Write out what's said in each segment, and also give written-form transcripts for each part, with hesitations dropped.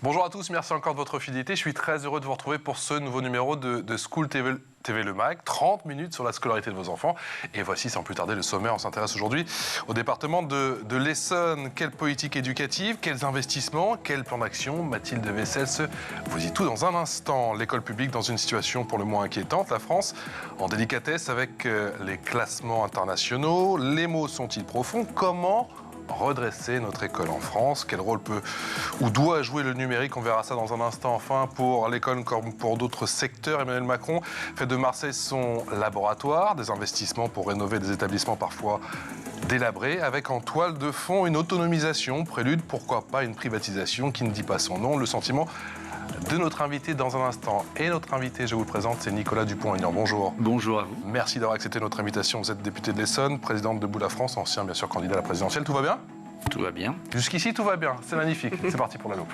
Bonjour à tous, merci encore de votre fidélité. Je suis très heureux de vous retrouver pour ce nouveau numéro de School TV Le Mag. 30 minutes sur la scolarité de vos enfants. Et voici sans plus tarder le sommaire. On s'intéresse aujourd'hui au département de l'Essonne. Quelle politique éducative, quels investissements, quel plan d'action? Mathilde Wessels vous dit tout dans un instant. L'école publique dans une situation pour le moins inquiétante. La France en délicatesse avec les classements internationaux. Les mots sont-ils profonds? Comment redresser notre école en France? Quel rôle peut ou doit jouer le numérique? On verra ça dans un instant. Enfin, pour l'école comme pour d'autres secteurs, Emmanuel Macron fait de Marseille son laboratoire, des investissements pour rénover des établissements parfois délabrés, avec en toile de fond une autonomisation, prélude, pourquoi pas une privatisation qui ne dit pas son nom. Le sentiment de notre invité dans un instant. Et notre invité, je vous le présente, c'est Nicolas Dupont-Aignan. Bonjour. Bonjour à vous. Merci d'avoir accepté notre invitation. Vous êtes député de l'Essonne, présidente de Debout la France, ancien bien sûr candidat à la présidentielle. Tout va bien? Tout va bien. Jusqu'ici, tout va bien. C'est magnifique. C'est parti pour la loupe.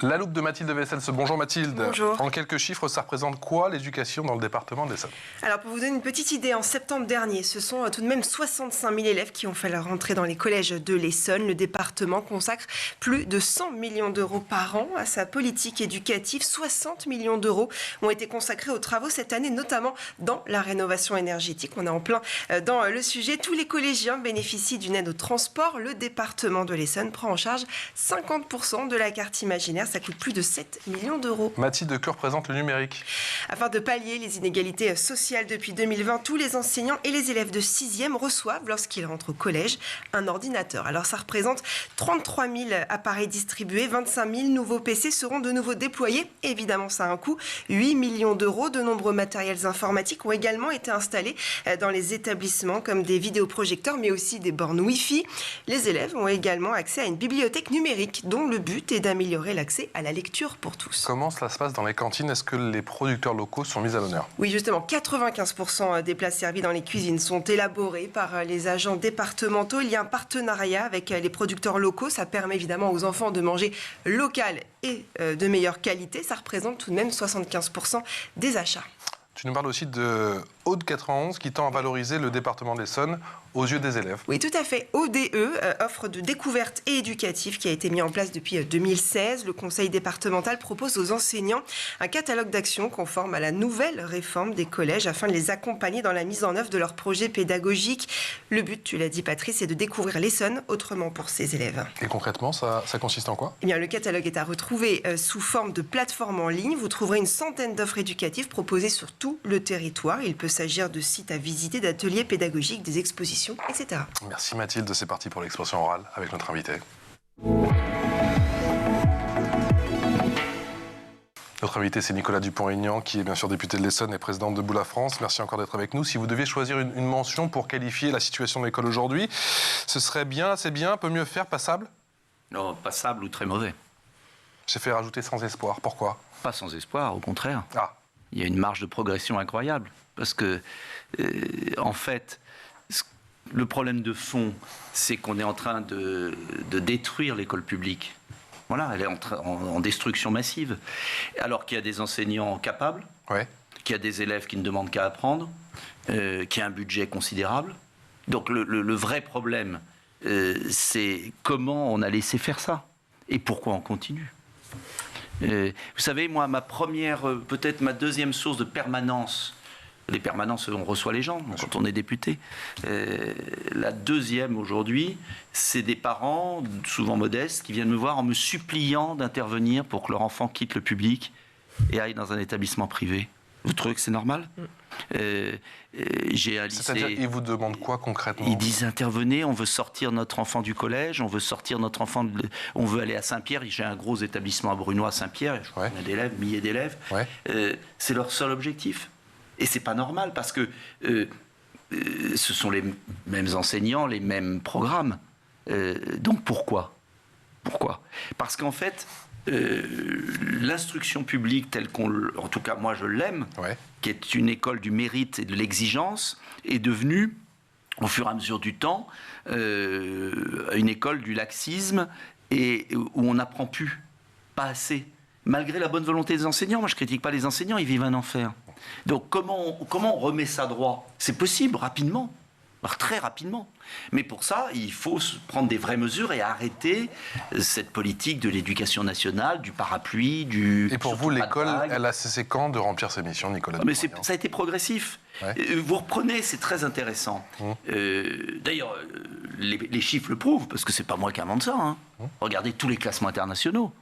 La loupe de Mathilde Wessels. Bonjour Mathilde. Bonjour. En quelques chiffres, ça représente quoi l'éducation dans le département de l'Essonne? Alors pour vous donner une petite idée, en septembre dernier, ce sont tout de même 65 000 élèves qui ont fait leur rentrée dans les collèges de l'Essonne. Le département consacre plus de 100 millions d'euros par an à sa politique éducative. 60 millions d'euros ont été consacrés aux travaux cette année, notamment dans la rénovation énergétique. On est en plein dans le sujet. Tous les collégiens bénéficient d'une aide au transport. Le département de l'Essonne prend en charge 50% de la carte imaginaire. Ça coûte plus de 7 millions d'euros. Mathilde, que représente le numérique? Afin de pallier les inégalités sociales depuis 2020, tous les enseignants et les élèves de 6e reçoivent, lorsqu'ils rentrent au collège, un ordinateur. Alors ça représente 33 000 appareils distribués, 25 000 nouveaux PC seront de nouveau déployés. Évidemment, ça a un coût, 8 millions d'euros. De nombreux matériels informatiques ont également été installés dans les établissements, comme des vidéoprojecteurs, mais aussi des bornes Wi-Fi. Les élèves ont également accès à une bibliothèque numérique, dont le but est d'améliorer l'accès à la lecture pour tous. Comment cela se passe dans les cantines? Est-ce que les producteurs locaux sont mis à l'honneur? Oui, justement, 95% des plats servis dans les cuisines sont élaborés par les agents départementaux. Il y a un partenariat avec les producteurs locaux. Ça permet évidemment aux enfants de manger local et de meilleure qualité. Ça représente tout de même 75% des achats. Tu nous parles aussi de Aude 91 qui tend à valoriser le département de l'Essonne aux yeux des élèves. Oui, tout à fait. ODE, offre de découverte et éducative qui a été mis en place depuis 2016. Le conseil départemental propose aux enseignants un catalogue d'actions conforme à la nouvelle réforme des collèges afin de les accompagner dans la mise en œuvre de leurs projets pédagogiques. Le but, tu l'as dit Patrice, c'est de découvrir l'Essonne autrement pour ses élèves. Et concrètement, ça consiste en quoi? Eh bien, le catalogue est à retrouver sous forme de plateforme en ligne. Vous trouverez une centaine d'offres éducatives proposées sur tout le territoire. Il peut s'agir de sites à visiter, d'ateliers pédagogiques, des expositions, etc. Merci Mathilde, c'est parti pour l'expression orale avec notre invité. Notre invité, c'est Nicolas Dupont-Aignan, qui est bien sûr député de l'Essonne et président de Debout la France. Merci encore d'être avec nous. Si vous deviez choisir une mention pour qualifier la situation de l'école aujourd'hui, ce serait bien, c'est bien, peut mieux faire, passable? Non, passable ou très mauvais. J'ai fait rajouter sans espoir. Pourquoi? Pas sans espoir, au contraire. Ah. Il y a une marge de progression incroyable. Parce que, en fait, le problème de fond, c'est qu'on est en train de détruire l'école publique. Voilà, elle est en destruction massive. Alors qu'il y a des enseignants capables, Ouais. qu'il y a des élèves qui ne demandent qu'à apprendre, qu'il y a un budget considérable. Donc le vrai problème, c'est comment on a laissé faire ça et pourquoi on continue. Vous savez, moi, peut-être ma deuxième source de permanence, les permanences, on reçoit les gens quand on est député. La deuxième aujourd'hui, c'est des parents, souvent modestes, qui viennent me voir en me suppliant d'intervenir pour que leur enfant quitte le public et aille dans un établissement privé. Vous trouvez que c'est normal? J'ai un lycée. C'est-à-dire, ils vous demandent quoi concrètement? Ils disent intervenez, on veut sortir notre enfant du collège, on veut sortir notre enfant, on veut aller à Saint-Pierre. J'ai un gros établissement à Brunois, Saint-Pierre, Ouais. on a d'élèves, milliers d'élèves. Ouais. C'est leur seul objectif. Et c'est pas normal parce que ce sont les mêmes enseignants, les mêmes programmes. Donc pourquoi? Parce qu'en fait, l'instruction publique telle en tout cas moi je l'aime, Ouais. qui est une école du mérite et de l'exigence, est devenue, au fur et à mesure du temps, une école du laxisme et où on n'apprend plus, pas assez. Malgré la bonne volonté des enseignants, moi je critique pas les enseignants, ils vivent un enfer. Donc comment on remet ça droit? C'est possible, rapidement. Alors, très rapidement. Mais pour ça, il faut prendre des vraies mesures et arrêter cette politique de l'éducation nationale, du parapluie, du... Et pour vous, l'école, elle a cessé quand de remplir ses missions, Nicolas Dupont-Aignan ? Ça a été progressif. Ouais. Vous reprenez, c'est très intéressant. D'ailleurs, les chiffres le prouvent, parce que c'est pas moi qui invente ça. Hein. Regardez tous les classements internationaux.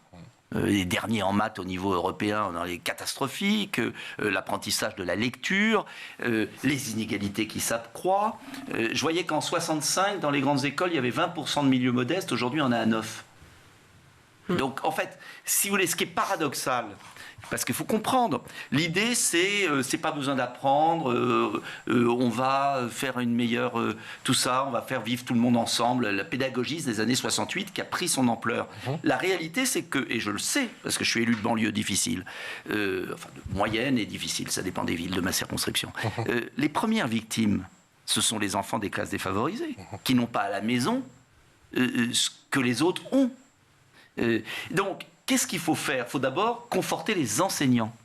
Les derniers en maths au niveau européen, dans les catastrophiques, l'apprentissage de la lecture, les inégalités qui s'accroissent. Je voyais qu'en 65, dans les grandes écoles, il y avait 20% de milieux modestes. Aujourd'hui, on est à 9%. Donc, en fait, si vous voulez, ce qui est paradoxal, parce qu'il faut comprendre, l'idée, c'est pas besoin d'apprendre, on va faire une meilleure... tout ça, on va faire vivre tout le monde ensemble, la pédagogie des années 68 qui a pris son ampleur. La réalité, c'est que, et je le sais, parce que je suis élu de banlieue difficile, enfin de moyenne et difficile, ça dépend des villes de ma circonscription, les premières victimes, ce sont les enfants des classes défavorisées, qui n'ont pas à la maison ce que les autres ont. Donc, qu'est-ce qu'il faut faire ? Il faut d'abord conforter les enseignants.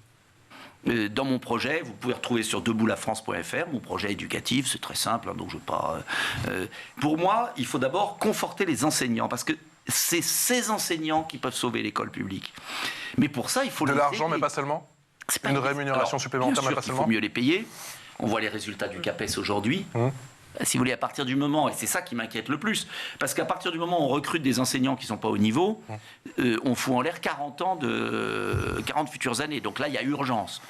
Dans mon projet, vous pouvez retrouver sur deboutslafrance.fr, mon projet éducatif, c'est très simple, hein, donc je ne veux pas... pour moi, il faut d'abord conforter les enseignants, parce que c'est ces enseignants qui peuvent sauver l'école publique. Mais pour ça, il faut... De l'argent, mais pas seulement ? Une rémunération supplémentaire, mais pas seulement ? Il faut mieux les payer. On voit les résultats du CAPES aujourd'hui. Si vous voulez, à partir du moment, et c'est ça qui m'inquiète le plus, parce qu'à partir du moment où on recrute des enseignants qui ne sont pas au niveau, on fout en l'air 40 futures années. Donc là, il y a urgence.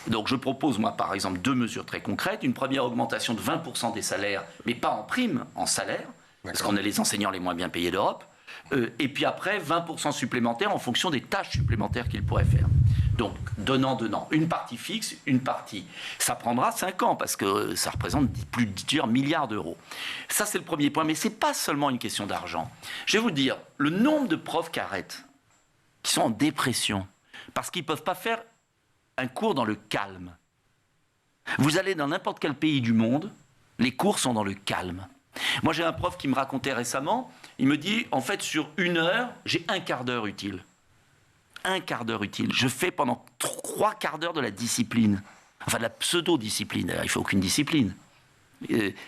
Donc je propose, moi, par exemple, 2 mesures très concrètes. Une première augmentation de 20% des salaires, mais pas en prime, en salaire, parce qu'on est les enseignants les moins bien payés d'Europe. Et puis après, 20% supplémentaires en fonction des tâches supplémentaires qu'ils pourraient faire. Donc, donnant. Une partie fixe, une partie. Ça prendra 5 ans, parce que ça représente plus de 10 milliards d'euros. Ça, c'est le premier point. Mais ce n'est pas seulement une question d'argent. Je vais vous dire, le nombre de profs qui arrêtent, qui sont en dépression, parce qu'ils ne peuvent pas faire un cours dans le calme. Vous allez dans n'importe quel pays du monde, les cours sont dans le calme. Moi, j'ai un prof qui me racontait récemment, il me dit, en fait, sur 1 heure, j'ai 1/4 d'heure utile. 1/4 utile. Je fais pendant 3/4 d'heure de la discipline. Enfin, de la pseudo-discipline. Il ne faut aucune discipline.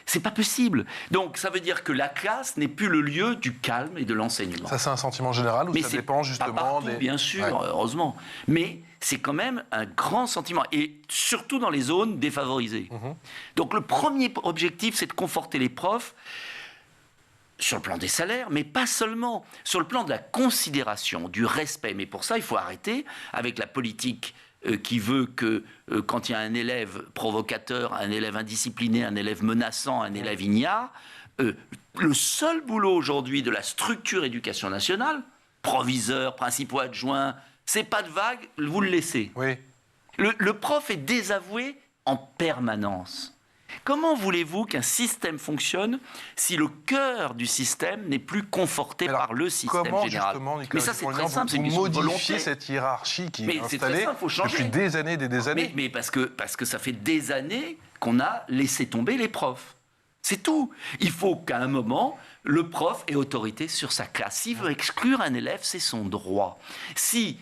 C'est pas possible. Donc, ça veut dire que la classe n'est plus le lieu du calme et de l'enseignement. Ça, c'est un sentiment général ou ça dépend justement pas partout, bien sûr, heureusement. Mais c'est quand même un grand sentiment. Et surtout dans les zones défavorisées. Donc, le premier objectif, c'est de conforter les profs sur le plan des salaires, mais pas seulement. Sur le plan de la considération, du respect. Mais pour ça, il faut arrêter avec la politique qui veut que quand il y a un élève provocateur, un élève indiscipliné, un élève menaçant, un élève ignare, le seul boulot aujourd'hui de la structure éducation nationale, proviseur, principaux adjoints, c'est pas de vague, vous le laissez. Oui. Le prof est désavoué en permanence. Comment voulez-vous qu'un système fonctionne si le cœur du système n'est plus conforté par le système général ? Mais ça, c'est très simple, c'est une question de volonté. Modifier cette hiérarchie qui est installée depuis des années et des années. Mais parce que ça fait des années qu'on a laissé tomber les profs. C'est tout. Il faut qu'à un moment, le prof ait autorité sur sa classe. S'il veut exclure un élève, c'est son droit. Si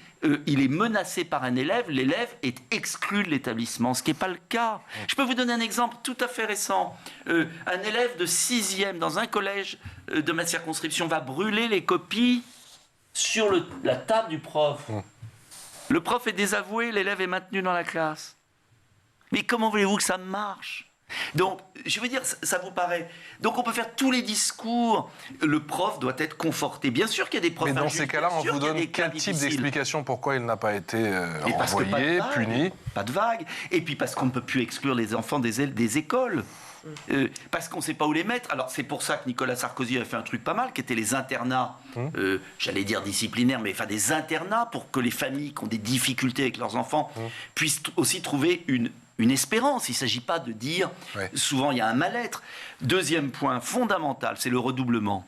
il est menacé par un élève, l'élève est exclu de l'établissement, ce qui n'est pas le cas. Je peux vous donner un exemple tout à fait récent. Un élève de 6e dans un collège de ma circonscription va brûler les copies sur la table du prof. Le prof est désavoué, l'élève est maintenu dans la classe. Mais comment voulez-vous que ça marche ? Donc, je veux dire, ça vous paraît... Donc, on peut faire tous les discours. Le prof doit être conforté. Bien sûr qu'il y a des profs injustes. Mais dans ces cas-là, on vous donne quel type d'explication pourquoi il n'a pas été renvoyé, puni ? Pas de vague. Et puis parce qu'on ne peut plus exclure les enfants des écoles. Parce qu'on ne sait pas où les mettre. Alors, c'est pour ça que Nicolas Sarkozy avait fait un truc pas mal, qui était les internats, j'allais dire disciplinaires, mais enfin des internats pour que les familles qui ont des difficultés avec leurs enfants puissent aussi trouver une espérance. Il ne s'agit pas de dire, souvent il y a un mal-être. Deuxième point fondamental, c'est le redoublement.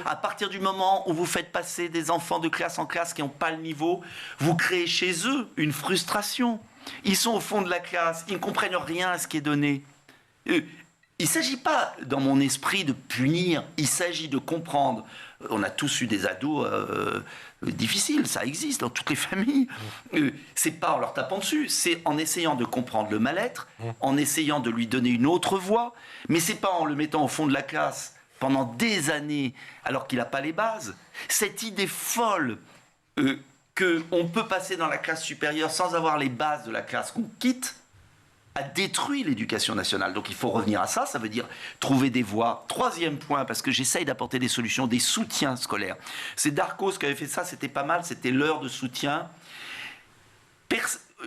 À partir du moment où vous faites passer des enfants de classe en classe qui n'ont pas le niveau, vous créez chez eux une frustration. Ils sont au fond de la classe, ils ne comprennent rien à ce qui est donné. Il ne s'agit pas, dans mon esprit, de punir, il s'agit de comprendre On a tous eu des ados difficiles, ça existe dans toutes les familles. C'est pas en leur tapant dessus, c'est en essayant de comprendre le mal-être, en essayant de lui donner une autre voie, mais c'est pas en le mettant au fond de la classe pendant des années alors qu'il n'a pas les bases. Cette idée folle qu'on peut passer dans la classe supérieure sans avoir les bases de la classe qu'on quitte a détruit l'éducation nationale. Donc il faut revenir à ça, ça veut dire trouver des voies. Troisième point, parce que j'essaye d'apporter des solutions, des soutiens scolaires. C'est Darcos qui avait fait ça, c'était pas mal, c'était l'heure de soutien.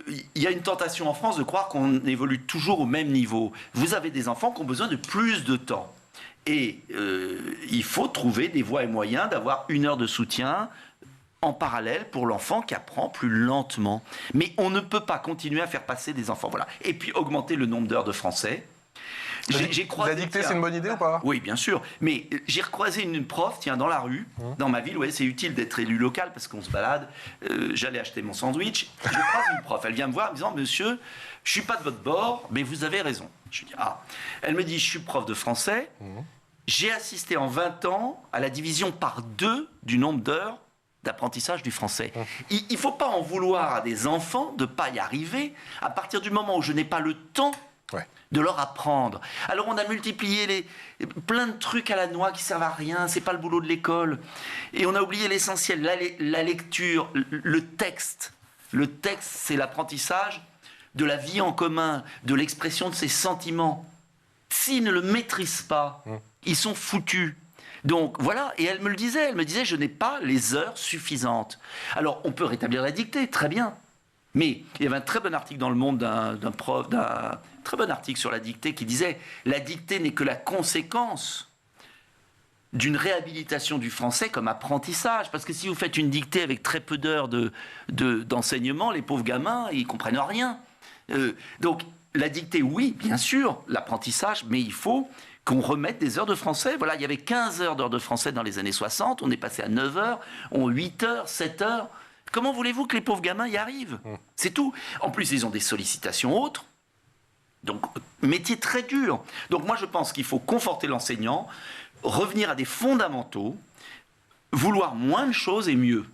Il y a une tentation en France de croire qu'on évolue toujours au même niveau. Vous avez des enfants qui ont besoin de plus de temps. Et il faut trouver des voies et moyens d'avoir 1 heure de soutien en parallèle pour l'enfant qui apprend plus lentement. Mais on ne peut pas continuer à faire passer des enfants. Voilà. Et puis augmenter le nombre d'heures de français. La dictée, c'est une bonne idée ou pas? Oui, bien sûr. Mais j'ai recroisé une prof, tiens, dans la rue, dans ma ville. Ouais, c'est utile d'être élu local parce qu'on se balade. J'allais acheter mon sandwich. Je croise une prof. Elle vient me voir en me disant, monsieur, je suis pas de votre bord, mais vous avez raison. Je dis, ah. Elle me dit, je suis prof de français. J'ai assisté en 20 ans à la division par 2 du nombre d'heures d'apprentissage du français. Il ne faut pas en vouloir à des enfants de ne pas y arriver à partir du moment où je n'ai pas le temps de leur apprendre. Alors on a multiplié plein de trucs à la noix qui servent à rien, c'est pas le boulot de l'école. Et on a oublié l'essentiel, la lecture, le texte. Le texte, c'est l'apprentissage de la vie en commun, de l'expression de ses sentiments. S'ils ne le maîtrisent pas, ils sont foutus. Donc voilà, et elle me disait, je n'ai pas les heures suffisantes. Alors on peut rétablir la dictée, très bien. Mais il y avait un très bon article dans Le Monde d'un prof, d'un très bon article sur la dictée qui disait « La dictée n'est que la conséquence d'une réhabilitation du français comme apprentissage. Parce que si vous faites une dictée avec très peu d'heures d'enseignement, les pauvres gamins, ils ne comprennent rien. Donc la dictée, oui, bien sûr, l'apprentissage, mais il faut qu'on remette des heures de français. Voilà, il y avait 15 heures d'heures de français dans les années 60, on est passé à 9 heures, 8 heures, 7 heures. Comment voulez-vous que les pauvres gamins y arrivent? C'est tout. En plus, ils ont des sollicitations autres. Donc, métier très dur. Donc moi, je pense qu'il faut conforter l'enseignant, revenir à des fondamentaux, vouloir moins de choses et mieux.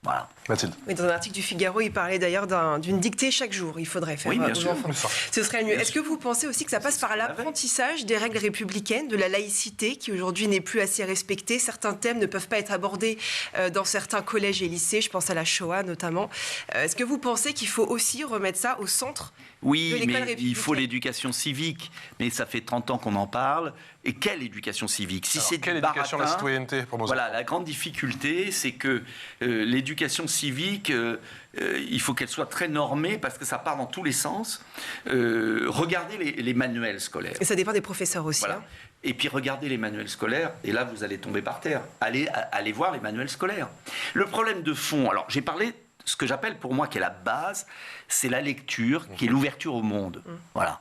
Voilà. Mathilde. Oui, dans un article du Figaro, il parlait d'ailleurs d'une dictée chaque jour. Il faudrait faire bien aux sûr, enfants. Ce serait le mieux. Est-ce que vous pensez aussi que ça passe par l'apprentissage des règles républicaines, de la laïcité, qui aujourd'hui n'est plus assez respectée? Certains thèmes ne peuvent pas être abordés dans certains collèges et lycées. Je pense à la Shoah notamment. Est-ce que vous pensez qu'il faut aussi remettre ça au centre? Oui, mais il faut l'éducation civique. Mais ça fait 30 ans qu'on en parle. Et quelle éducation civique? Si c'est quelle éducation de la citoyenneté pour nos enfants? Voilà, la grande difficulté, c'est que l'éducation civique, il faut qu'elle soit très normée parce que ça part dans tous les sens. Regardez les manuels scolaires. Et ça dépend des professeurs aussi. Voilà. Hein. Et puis regardez les manuels scolaires, et là vous allez tomber par terre. Allez voir les manuels scolaires. Le problème de fond, alors j'ai parlé, ce que j'appelle pour moi qui est la base, c'est la lecture, qui est l'ouverture au monde. Voilà.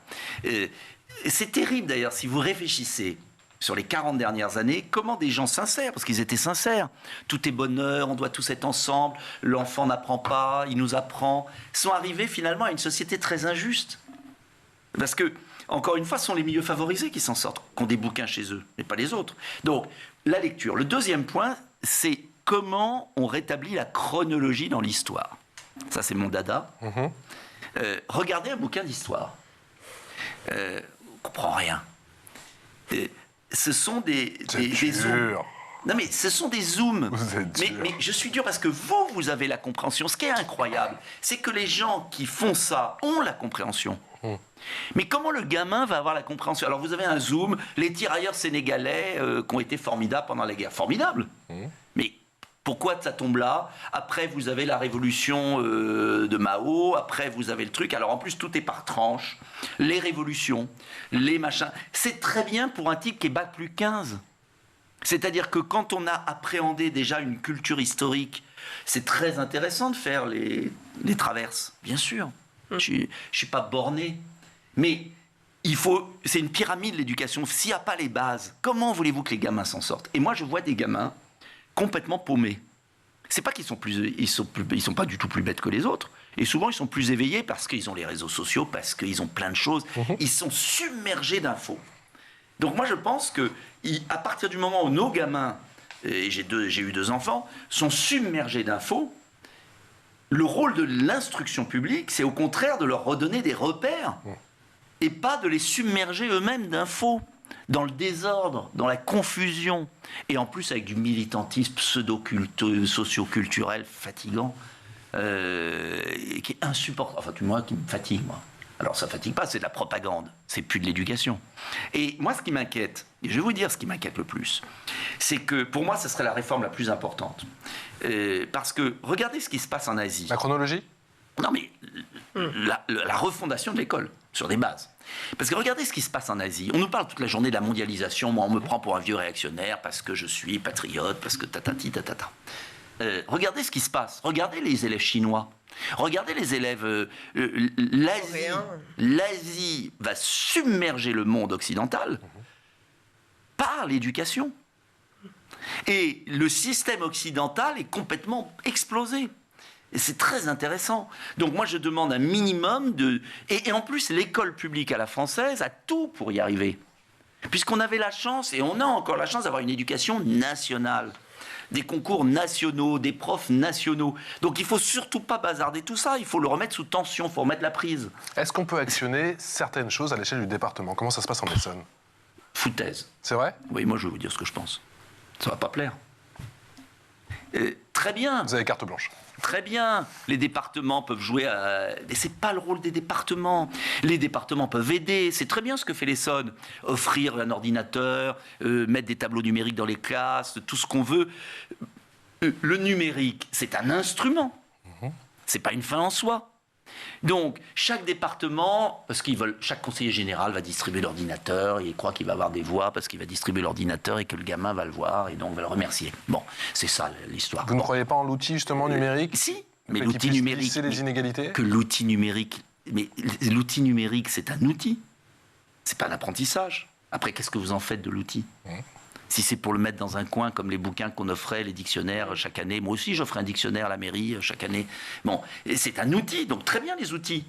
C'est terrible d'ailleurs si vous réfléchissez sur les 40 dernières années, comment des gens sincères, parce qu'ils étaient sincères, tout est bonheur, on doit tous être ensemble, l'enfant n'apprend pas, il nous apprend, sont arrivés finalement à une société très injuste. Parce que, encore une fois, ce sont les milieux favorisés qui s'en sortent, qui ont des bouquins chez eux, mais pas les autres. Donc, la lecture. Le deuxième point, c'est comment on rétablit la chronologie dans l'histoire. Ça, c'est mon dada. Regardez un bouquin d'histoire. On ne comprend rien. Ce sont des zooms. Non, mais ce sont des zooms. Mais je suis dur parce que vous avez la compréhension. Ce qui est incroyable, c'est que les gens qui font ça ont la compréhension. Mais comment le gamin va avoir la compréhension? Alors vous avez un zoom, les tirailleurs sénégalais qui ont été formidables pendant la guerre. Formidable. Mais pourquoi ça tombe là? Après, vous avez la révolution de Mao. Après, vous avez le truc. Alors, en plus, tout est par tranche. Les révolutions, les machins. C'est très bien pour un type qui est bac plus 15. C'est-à-dire que quand on a appréhendé déjà une culture historique, c'est très intéressant de faire les traverses. Bien sûr. Je ne suis pas borné. Mais c'est une pyramide, l'éducation. S'il n'y a pas les bases, comment voulez-vous que les gamins s'en sortent? Et moi, je vois des gamins complètement paumés. C'est pas qu'ils sont ils sont pas du tout plus bêtes que les autres. Et souvent, ils sont plus éveillés parce qu'ils ont les réseaux sociaux, parce qu'ils ont plein de choses. Ils sont submergés d'infos. Donc moi, je pense que à partir du moment où nos gamins et j'ai eu 2 enfants, sont submergés d'infos. Le rôle de l'instruction publique, c'est au contraire de leur redonner des repères et pas de les submerger eux-mêmes d'infos, dans le désordre, dans la confusion, et en plus avec du militantisme socio-culturel fatigant, qui est insupportable, enfin du moins qui me fatigue, moi. Alors ça ne fatigue pas, c'est de la propagande, c'est plus de l'éducation. Et moi ce qui m'inquiète, et je vais vous dire ce qui m'inquiète le plus, c'est que pour moi ce serait la réforme la plus importante. Parce que regardez ce qui se passe en Asie. La chronologie ? Non mais la refondation de l'école, sur des bases. Parce que regardez ce qui se passe en Asie. On nous parle toute la journée de la mondialisation, moi on me prend pour un vieux réactionnaire parce que je suis patriote, parce que tatati tatata. Regardez ce qui se passe, regardez les élèves chinois. Regardez les élèves. L'Asie va submerger le monde occidental par l'éducation. Et le système occidental est complètement explosé. Et c'est très intéressant. Donc moi, je demande un minimum de... Et en plus, l'école publique à la française a tout pour y arriver. Puisqu'on avait la chance, et on a encore la chance d'avoir une éducation nationale. Des concours nationaux, des profs nationaux. Donc il ne faut surtout pas bazarder tout ça, il faut le remettre sous tension, il faut remettre la prise. Est-ce qu'on peut actionner certaines choses à l'échelle du département ? Comment ça se passe en Essonne ? Foutaise. C'est vrai ? Oui, moi je vais vous dire ce que je pense. Ça ne va pas plaire. Très bien. Vous avez carte blanche. Très bien, les départements peuvent jouer à... Mais ce n'est pas le rôle des départements. Les départements peuvent aider, c'est très bien ce que fait l'Essonne. Offrir un ordinateur, mettre des tableaux numériques dans les classes, tout ce qu'on veut. Le numérique, c'est un instrument. Ce n'est pas une fin en soi. Donc, chaque département, parce qu'ils veulent, chaque conseiller général va distribuer l'ordinateur, et il croit qu'il va avoir des voix parce qu'il va distribuer l'ordinateur et que le gamin va le voir et donc va le remercier. Bon, c'est ça l'histoire. Vous ne croyez pas en l'outil justement numérique ? Si, mais l'outil numérique. C'est les inégalités ? Que l'outil numérique, mais l'outil numérique, c'est un outil. C'est pas un apprentissage. Après, qu'est-ce que vous en faites de l'outil ? Si c'est pour le mettre dans un coin, comme les bouquins qu'on offrait, les dictionnaires chaque année. Moi aussi, j'offrais un dictionnaire à la mairie chaque année. Bon, c'est un outil, donc très bien les outils.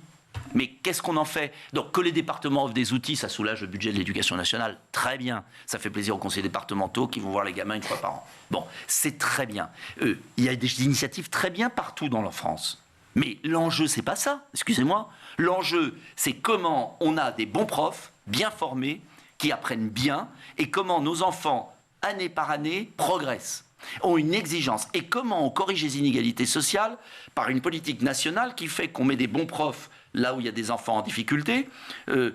Mais qu'est-ce qu'on en fait ? Donc que les départements offrent des outils, ça soulage le budget de l'éducation nationale. Très bien. Ça fait plaisir aux conseillers départementaux qui vont voir les gamins 1 fois par an. Bon, c'est très bien. Il y a des initiatives très bien partout dans la France. Mais l'enjeu, c'est pas ça. Excusez-moi. L'enjeu, c'est comment on a des bons profs, bien formés, qui apprennent bien, et comment nos enfants, année par année, progressent, ont une exigence. Et comment on corrige les inégalités sociales par une politique nationale qui fait qu'on met des bons profs là où il y a des enfants en difficulté, et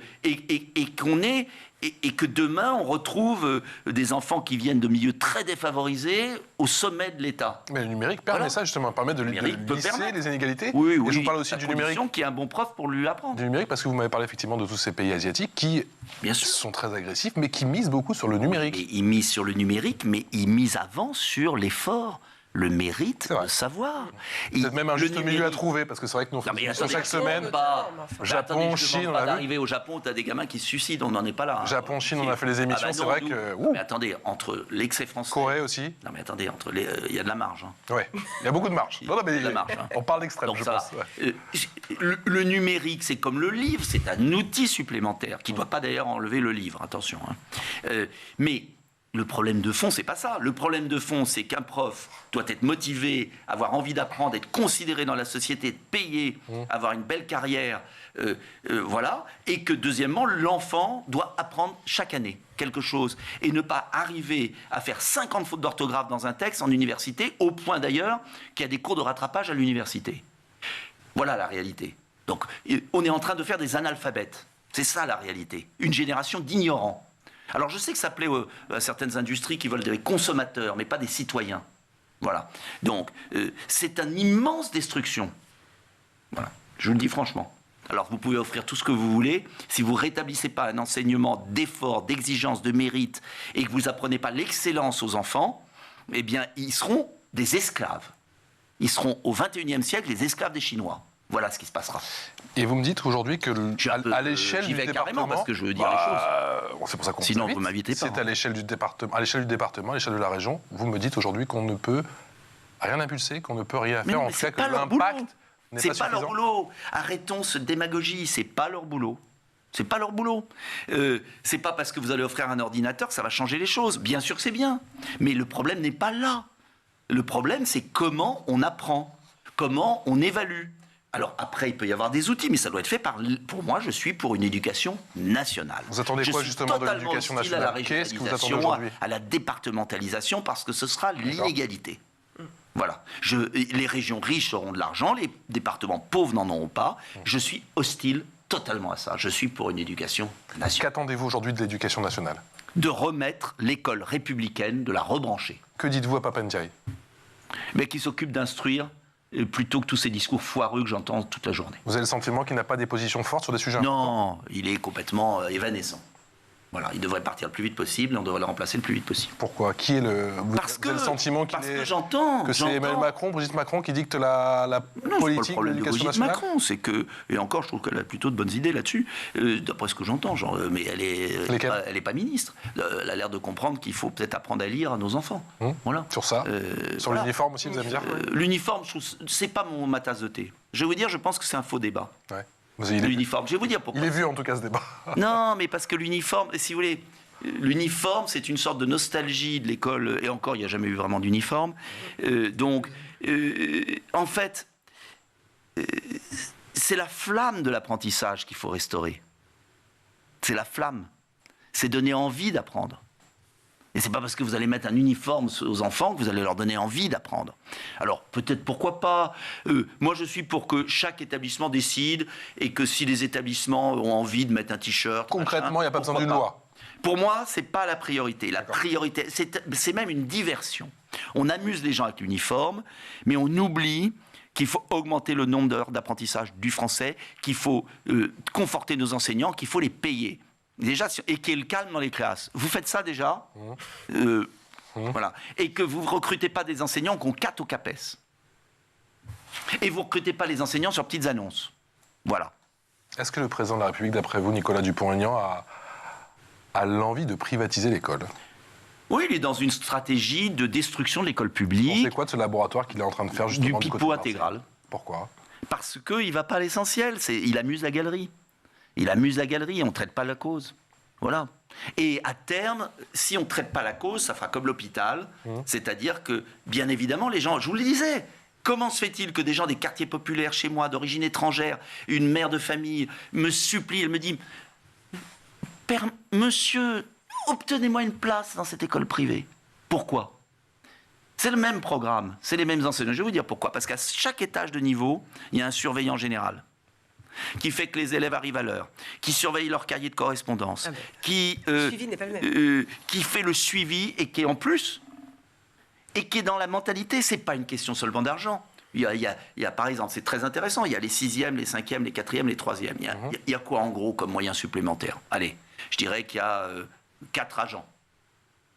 que demain on retrouve des enfants qui viennent de milieux très défavorisés au sommet de l'État. Mais le numérique permet ça justement, permet de lisser les inégalités. Oui, et je vous parle aussi du numérique. Qui est un bon prof pour lui apprendre. Du numérique parce que vous m'avez parlé effectivement de tous ces pays asiatiques qui sont très agressifs, mais qui misent beaucoup sur le numérique. Et ils misent sur le numérique, mais ils misent avant sur l'effort. Le mérite de savoir. C'est même un juste milieu à trouver, parce que c'est vrai que nous, chaque semaine, Japon, Chine, on a d'arriver au Japon, tu as des gamins qui se suicident, on n'en est pas là. Japon, Chine, on a fait les émissions, c'est vrai que... Mais attendez, entre l'excès français... Corée aussi. Non mais attendez, il y a de la marge. Oui, il y a beaucoup de marge. Il y a de la marge. On parle d'extrême, je pense. Le numérique, c'est comme le livre, c'est un outil supplémentaire, qui ne doit pas d'ailleurs enlever le livre, attention. Mais... le problème de fond, c'est pas ça. Le problème de fond, c'est qu'un prof doit être motivé, avoir envie d'apprendre, être considéré dans la société, être payé, avoir une belle carrière, voilà. Et que deuxièmement, l'enfant doit apprendre chaque année quelque chose et ne pas arriver à faire 50 fautes d'orthographe dans un texte en université, au point d'ailleurs qu'il y a des cours de rattrapage à l'université. Voilà la réalité. Donc, on est en train de faire des analphabètes. C'est ça la réalité. Une génération d'ignorants. Alors je sais que ça plaît à certaines industries qui veulent des consommateurs, mais pas des citoyens. Voilà. Donc, c'est une immense destruction. Voilà. Je vous le dis franchement. Alors vous pouvez offrir tout ce que vous voulez. Si vous ne rétablissez pas un enseignement d'effort, d'exigence, de mérite, et que vous n'apprenez pas l'excellence aux enfants, eh bien, ils seront des esclaves. Ils seront au XXIe siècle les esclaves des Chinois. Voilà ce qui se passera. Et vous me dites aujourd'hui que à l'échelle du département, parce que je veux dire les choses. C'est pour ça qu'on sinon vous m'invitez pas. C'est à l'échelle du département, à l'échelle de la région. Vous me dites aujourd'hui qu'on ne peut rien impulser, qu'on ne peut rien faire. En fait, que l'impact n'est pas suffisant. C'est pas leur boulot. Arrêtons cette démagogie. C'est pas leur boulot. C'est pas leur boulot. C'est pas parce que vous allez offrir un ordinateur que ça va changer les choses. Bien sûr que c'est bien. Mais le problème n'est pas là. Le problème, c'est comment on apprend, comment on évalue. Alors après, il peut y avoir des outils, mais ça doit être fait par... Pour moi, je suis pour une éducation nationale. Vous attendez quoi justement de l'éducation nationale? Qu'est-ce que vous attendez aujourd'hui? À la départementalisation, parce que ce sera l'inégalité. Voilà. Les régions riches auront de l'argent, les départements pauvres n'en auront pas. Je suis hostile totalement à ça. Je suis pour une éducation nationale. Qu'attendez-vous aujourd'hui de l'éducation nationale? De remettre l'école républicaine, de la rebrancher. Que dites-vous à Pape Ndiaye? Mais qui s'occupe d'instruire plutôt que tous ces discours foireux que j'entends toute la journée. Vous avez le sentiment qu'il n'a pas des positions fortes sur des sujets importants? Non, il est complètement évanescent. Voilà, il devrait partir le plus vite possible et on devrait le remplacer le plus vite possible. Pourquoi? Qui est le... Vous avez le sentiment qu'il est... que c'est Emmanuel Macron, Brigitte Macron, qui dicte la politique de l'éducation nationale? Macron, c'est que... Et encore, je trouve qu'elle a plutôt de bonnes idées là-dessus, d'après ce que j'entends. Mais elle est pas ministre. Elle a l'air de comprendre qu'il faut peut-être apprendre à lire à nos enfants. Voilà. Sur ça? Sur l'uniforme aussi, vous allez me dire? L'uniforme, c'est pas ma tasse de thé. Je vais vous dire, je pense que c'est un faux débat. Ouais. L'uniforme, je vais vous dire pourquoi. Il est vu en tout cas ce débat. Non, mais parce que l'uniforme, si vous voulez, l'uniforme, c'est une sorte de nostalgie de l'école, et encore, il n'y a jamais eu vraiment d'uniforme. En fait, c'est la flamme de l'apprentissage qu'il faut restaurer. C'est la flamme. C'est donner envie d'apprendre. Et c'est pas parce que vous allez mettre un uniforme aux enfants que vous allez leur donner envie d'apprendre. Alors peut-être pourquoi pas. Moi je suis pour que chaque établissement décide et que si les établissements ont envie de mettre un t-shirt... Concrètement, il n'y a pas besoin d'une loi. Pour moi, c'est pas la priorité. La priorité, c'est même une diversion. On amuse les gens avec l'uniforme, mais on oublie qu'il faut augmenter le nombre d'heures d'apprentissage du français, qu'il faut conforter nos enseignants, qu'il faut les payer. Déjà, et qu'il y ait le calme dans les classes. Vous faites ça déjà Voilà. Et que vous ne recrutez pas des enseignants qu'on cate au CAPES. Et vous ne recrutez pas les enseignants sur petites annonces. Voilà. Est-ce que le président de la République, d'après vous, Nicolas Dupont-Aignan, a l'envie de privatiser l'école? Oui, il est dans une stratégie de destruction de l'école publique. C'est quoi de ce laboratoire qu'il est en train de faire justement du pipeau intégral. Pourquoi? Parce qu'il ne va pas à l'essentiel. Il amuse la galerie. Il amuse la galerie, on ne traite pas la cause. Voilà. Et à terme, si on ne traite pas la cause, ça fera comme l'hôpital. C'est-à-dire que, bien évidemment, les gens, je vous le disais, comment se fait-il que des gens des quartiers populaires chez moi, d'origine étrangère, une mère de famille, me supplie, elle me dit « Père, monsieur, obtenez-moi une place dans cette école privée. » Pourquoi? C'est le même programme, c'est les mêmes enseignants. Je vais vous dire pourquoi. Parce qu'à chaque étage de niveau, il y a un surveillant général qui fait que les élèves arrivent à l'heure, qui surveille leur cahier de correspondance, qui fait le suivi et qui est en plus, et qui est dans la mentalité, c'est pas une question seulement d'argent. Il y a, par exemple, c'est très intéressant, il y a les 6e, les 5e, les 4e, les 3e. Il y a quoi en gros comme moyen supplémentaire? Allez, je dirais qu'il y a 4 agents.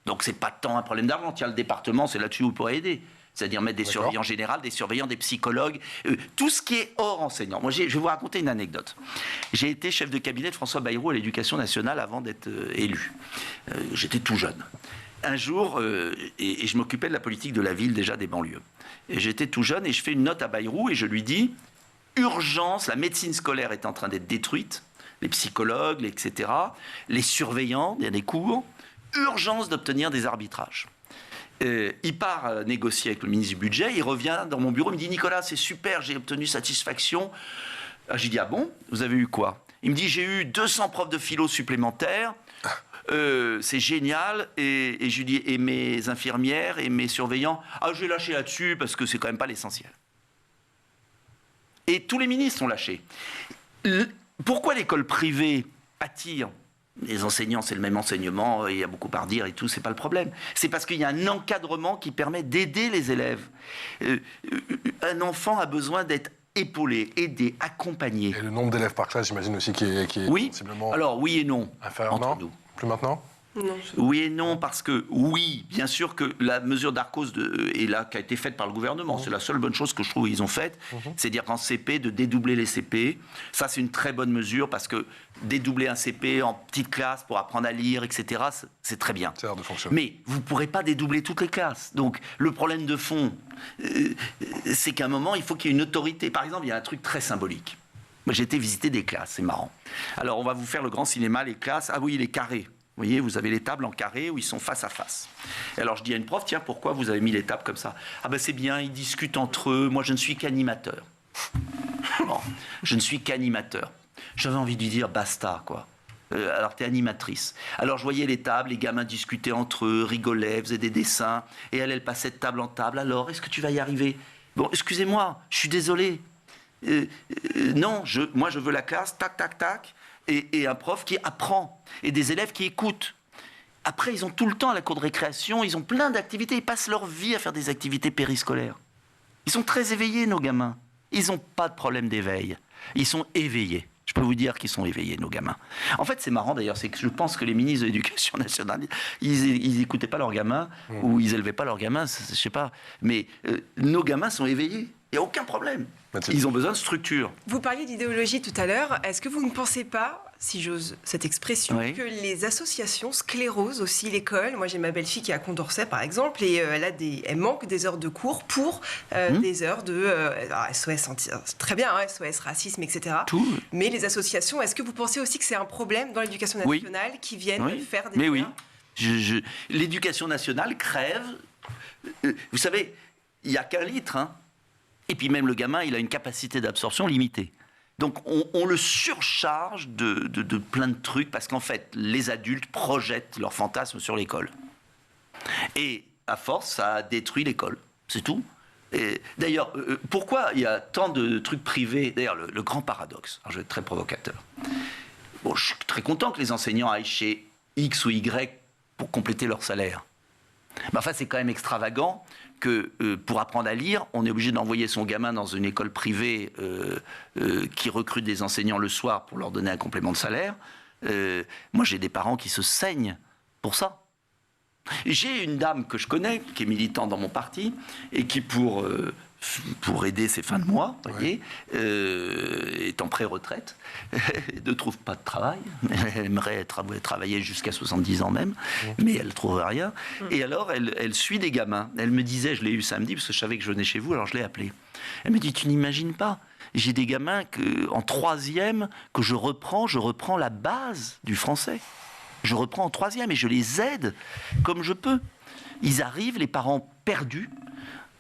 Donc c'est pas tant un problème d'argent. Tiens, le département, c'est là-dessus où vous pourrez aider. C'est-à-dire mettre des surveillants généraux, des surveillants, des psychologues, tout ce qui est hors enseignant. Moi, je vais vous raconter une anecdote. J'ai été chef de cabinet de François Bayrou à l'Éducation nationale avant d'être élu. J'étais tout jeune. Un jour, et je m'occupais de la politique de la ville, déjà des banlieues. Et j'étais tout jeune et je fais une note à Bayrou et je lui dis « Urgence, la médecine scolaire est en train d'être détruite, les psychologues, etc., les surveillants, il y a des cours, urgence d'obtenir des arbitrages. » Il part négocier avec le ministre du Budget, il revient dans mon bureau, il me dit « Nicolas, c'est super, j'ai obtenu satisfaction. » J'ai dit « Ah bon, vous avez eu quoi ?» Il me dit « J'ai eu 200 profs de philo supplémentaires, c'est génial. » Et je lui dis « Et mes infirmières et mes surveillants ?»« Ah, je vais lâcher là-dessus parce que c'est quand même pas l'essentiel. » Et tous les ministres ont lâché. Pourquoi l'école privée attire? Les enseignants, c'est le même enseignement, il y a beaucoup à redire et tout, c'est pas le problème. C'est parce qu'il y a un encadrement qui permet d'aider les élèves. Un enfant a besoin d'être épaulé, aidé, accompagné. Et le nombre d'élèves par classe, j'imagine aussi, qui est sensiblement... Alors, oui et non. Inférieur, entre non nous. Plus maintenant? Non, oui et non, parce que oui, bien sûr que la mesure d'Arcos est là, qui a été faite par le gouvernement. C'est la seule bonne chose que je trouve qu'ils ont faite. C'est-à-dire qu'en CP, de dédoubler les CP. Ça, c'est une très bonne mesure parce que dédoubler un CP en petite classe pour apprendre à lire, etc., c'est très bien. Ça a l'air de fonctionner. Mais vous ne pourrez pas dédoubler toutes les classes. Donc, le problème de fond, c'est qu'à un moment, il faut qu'il y ait une autorité. Par exemple, il y a un truc très symbolique. Moi, j'ai été visiter des classes, c'est marrant. Alors, on va vous faire le grand cinéma, les classes. Ah oui, les carrés. Vous voyez, vous avez les tables en carré où ils sont face à face. Et alors, je dis à une prof, tiens, pourquoi vous avez mis les tables comme ça? Ah ben, c'est bien, ils discutent entre eux. Moi, je ne suis qu'animateur. Bon, je ne suis qu'animateur. J'avais envie de lui dire, basta, quoi. Alors, t'es animatrice. Alors, je voyais les tables, les gamins discutaient entre eux, rigolaient, faisaient des dessins. Et elle passait de table en table. Alors, est-ce que tu vas y arriver? Bon, excusez-moi, je suis désolé. Non, moi, je veux la classe, tac, tac, tac. Et un prof qui apprend. Et des élèves qui écoutent. Après, ils ont tout le temps à la cour de récréation, ils ont plein d'activités. Ils passent leur vie à faire des activités périscolaires. Ils sont très éveillés, nos gamins. Ils n'ont pas de problème d'éveil. Ils sont éveillés. Je peux vous dire qu'ils sont éveillés, nos gamins. En fait, c'est marrant d'ailleurs, c'est que je pense que les ministres de l'Éducation nationale, ils n'écoutaient pas leurs gamins ou ils n'élevaient pas leurs gamins, je ne sais pas. Mais nos gamins sont éveillés. Il n'y a aucun problème. Ils ont besoin de structure. Vous parliez d'idéologie tout à l'heure. Est-ce que vous ne pensez pas, si j'ose cette expression, Oui. que les associations sclérosent aussi l'école? Moi, j'ai ma belle-fille qui est à Condorcet, par exemple, et elle manque des heures de cours pour des heures de SOS, très bien, hein, SOS, racisme, etc. Tout. Mais les associations, est-ce que vous pensez aussi que c'est un problème dans l'éducation nationale qui viennent faire des... Mais oui. L'éducation nationale crève. Vous savez, il n'y a qu'un litre, hein. Et puis même le gamin, il a une capacité d'absorption limitée. Donc on le surcharge de plein de trucs parce qu'en fait, les adultes projettent leurs fantasmes sur l'école. Et à force, ça détruit l'école. C'est tout. D'ailleurs, pourquoi il y a tant de trucs privés? D'ailleurs, le grand paradoxe, alors je vais être très provocateur. Bon, je suis très content que les enseignants aillent chez X ou Y pour compléter leur salaire. Mais enfin, c'est quand même extravagant que pour apprendre à lire, on est obligé d'envoyer son gamin dans une école privée qui recrute des enseignants le soir pour leur donner un complément de salaire. Moi, j'ai des parents qui se saignent pour ça. J'ai une dame que je connais, qui est militante dans mon parti, et qui, pour aider ses fins de mois, vous voyez, est en pré-retraite, ne trouve pas de travail. Elle aimerait travailler jusqu'à 70 ans même, mais elle ne trouve rien. Et alors, elle suit des gamins. Elle me disait, je l'ai eu samedi, parce que je savais que je venais chez vous, alors je l'ai appelée. Elle me dit, tu n'imagines pas, j'ai des gamins en 3e que je reprends la base du français. Je reprends en 3e et je les aide comme je peux. Ils arrivent, les parents perdus,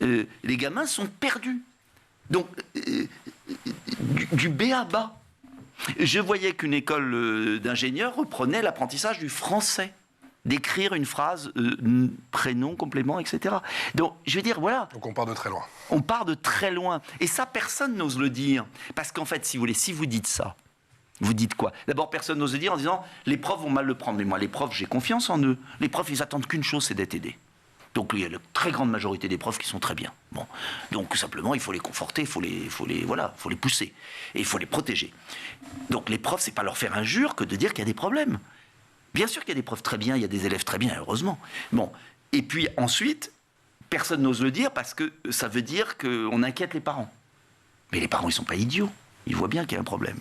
les gamins sont perdus. Donc, du B à bas. Je voyais qu'une école d'ingénieurs reprenait l'apprentissage du français. D'écrire une phrase, prénom, complément, etc. Donc, je veux dire, voilà. Donc on part de très loin. On part de très loin. Et ça, personne n'ose le dire. Parce qu'en fait, si vous voulez, si vous dites ça, vous dites quoi? D'abord, personne n'ose le dire en disant, les profs vont mal le prendre. Mais moi, les profs, j'ai confiance en eux. Les profs, ils attendent qu'une chose, c'est d'être aidés. Donc il y a la très grande majorité des profs qui sont très bien. Bon, donc simplement il faut les conforter, il faut les pousser et il faut les protéger. Donc les profs, c'est pas leur faire injure que de dire qu'il y a des problèmes. Bien sûr qu'il y a des profs très bien, il y a des élèves très bien, heureusement. Bon, et puis ensuite, personne n'ose le dire parce que ça veut dire qu'on inquiète les parents. Mais les parents, ils sont pas idiots, ils voient bien qu'il y a un problème.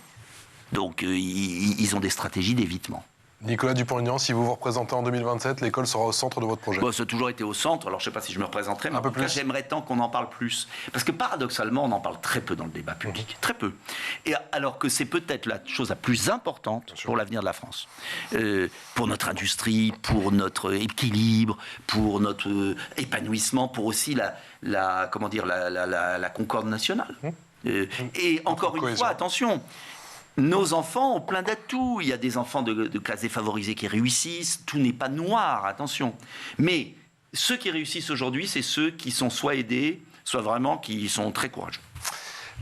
Donc ils ont des stratégies d'évitement. Nicolas Dupont-Aignan, si vous vous représentez en 2027, l'école sera au centre de votre projet. Bon, ça a toujours été au centre, alors je ne sais pas si je me représenterai, mais un peu plus. J'aimerais tant qu'on en parle plus. Parce que paradoxalement, on en parle très peu dans le débat public, très peu. Et alors que c'est peut-être la chose la plus importante pour l'avenir de la France. Pour notre industrie, pour notre équilibre, pour notre épanouissement, pour aussi la concorde nationale. Et encore une fois, attention, nos enfants ont plein d'atouts. Il y a des enfants de classes défavorisées qui réussissent. Tout n'est pas noir, attention. Mais ceux qui réussissent aujourd'hui, c'est ceux qui sont soit aidés, soit vraiment qui sont très courageux.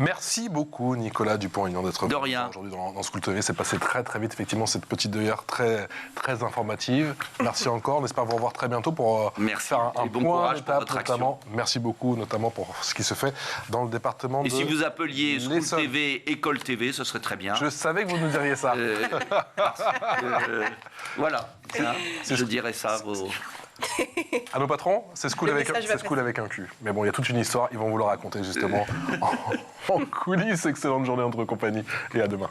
Merci beaucoup, Nicolas Dupont-Aignan, d'être venu aujourd'hui dans School TV. C'est passé très très vite, effectivement, cette petite demi-heure très, très informative. Merci encore. On espère vous revoir très bientôt pour faire un bon point courage d'étape, pour votre action. Merci beaucoup, notamment pour ce qui se fait dans le département Et si vous appeliez School TV, École TV, ce serait très bien. Je savais que vous nous diriez ça. Voilà, je dirais ça. À nos patrons, c'est School avec un cul. Mais bon, il y a toute une histoire, ils vont vous le raconter justement en coulisses. Excellente journée entre compagnie et à demain.